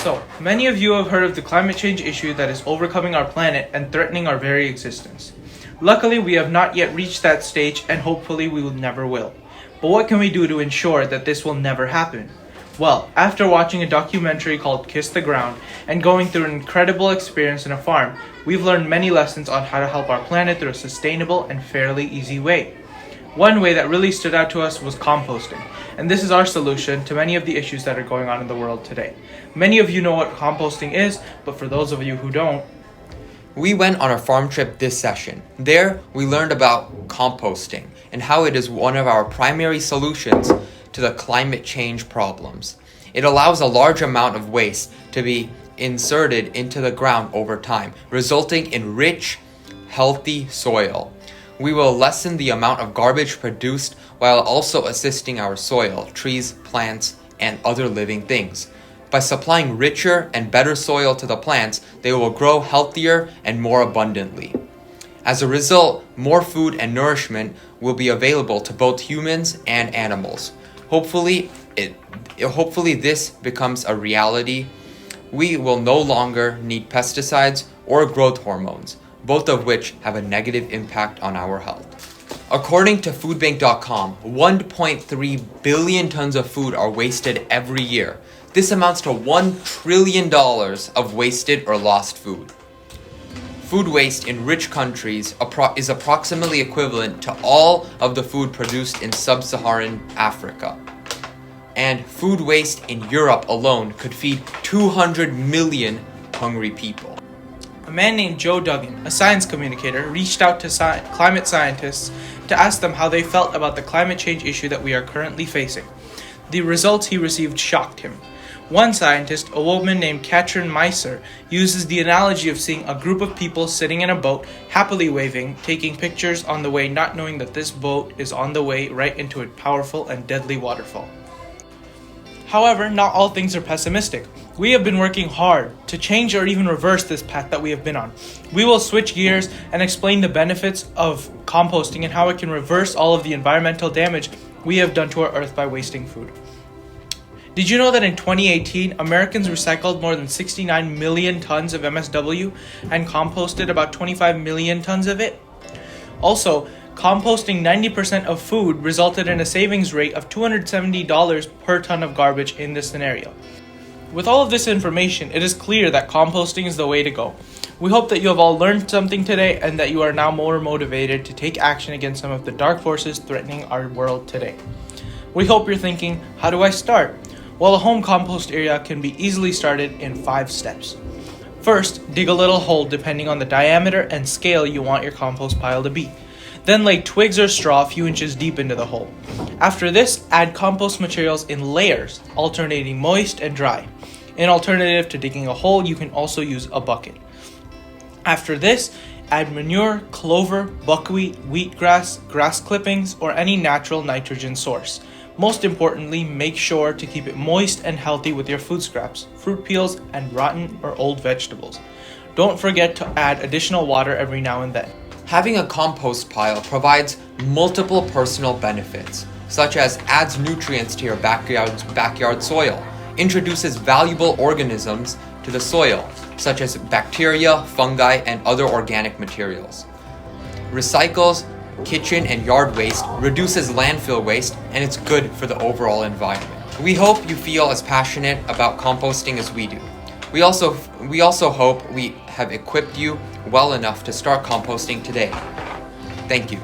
So, many of you have heard of the climate change issue that is overcoming our planet and threatening our very existence. Luckily, we have not yet reached that stage and hopefully we will never will. But what can we do to ensure that this will never happen? Well, after watching a documentary called Kiss the Ground and going through an incredible experience in a farm, we've learned many lessons on how to help our planet through a sustainable and fairly easy way. One way that really stood out to us was composting, and this is our solution to many of the issues that are going on in the world today. Many of you know what composting is, but for those of you who don't, we went on a farm trip this session. There, we learned about composting and how it is one of our primary solutions to the climate change problems. It allows a large amount of waste to be inserted into the ground over time, resulting in rich, healthy soil. We will lessen the amount of garbage produced while also assisting our soil, trees, plants, and other living things. By supplying richer and better soil to the plants, they will grow healthier and more abundantly. As a result, more food and nourishment will be available to both humans and animals. Hopefully this becomes a reality. We will no longer need pesticides or growth hormones, both of which have a negative impact on our health. According to foodbank.com, 1.3 billion tons of food are wasted every year. This amounts to $1 trillion of wasted or lost food. Food waste in rich countries is approximately equivalent to all of the food produced in sub-Saharan Africa. And food waste in Europe alone could feed 200 million hungry people. a man named Joe Duggan, a science communicator, reached out to climate scientists to ask them how they felt about the climate change issue that we are currently facing. The results he received shocked him. One scientist, a woman named Katrin Meiser, uses the analogy of seeing a group of people sitting in a boat, happily waving, taking pictures on the way, not knowing that this boat is on the way right into a powerful and deadly waterfall. However, not all things are pessimistic. We have been working hard to change or even reverse this path that we have been on. We will switch gears and explain the benefits of composting and how it can reverse all of the environmental damage we have done to our earth by wasting food. Did you know that in 2018, Americans recycled more than 69 million tons of MSW and composted about 25 million tons of it? Also, composting 90% of food resulted in a savings rate of $270 per ton of garbage in this scenario. With all of this information, it is clear that composting is the way to go. We hope that you have all learned something today and that you are now more motivated to take action against some of the dark forces threatening our world today. We hope you're thinking, how do I start? Well, a home compost area can be easily started in 5 steps. First, dig a little hole depending on the diameter and scale you want your compost pile to be. Then lay twigs or straw a few inches deep into the hole. After this, add compost materials in layers, alternating moist and dry. In alternative to digging a hole, you can also use a bucket. After this, add manure, clover, buckwheat, wheatgrass, grass clippings, or any natural nitrogen source. Most importantly, make sure to keep it moist and healthy with your food scraps, fruit peels, and rotten or old vegetables. Don't forget to add additional water every now and then. Having a compost pile provides multiple personal benefits, such as adds nutrients to your backyard soil, introduces valuable organisms to the soil, such as bacteria, fungi, and other organic materials, recycles kitchen and yard waste, reduces landfill waste, and it's good for the overall environment. We hope you feel as passionate about composting as we do. We also hope we have equipped you well enough to start composting today. Thank you.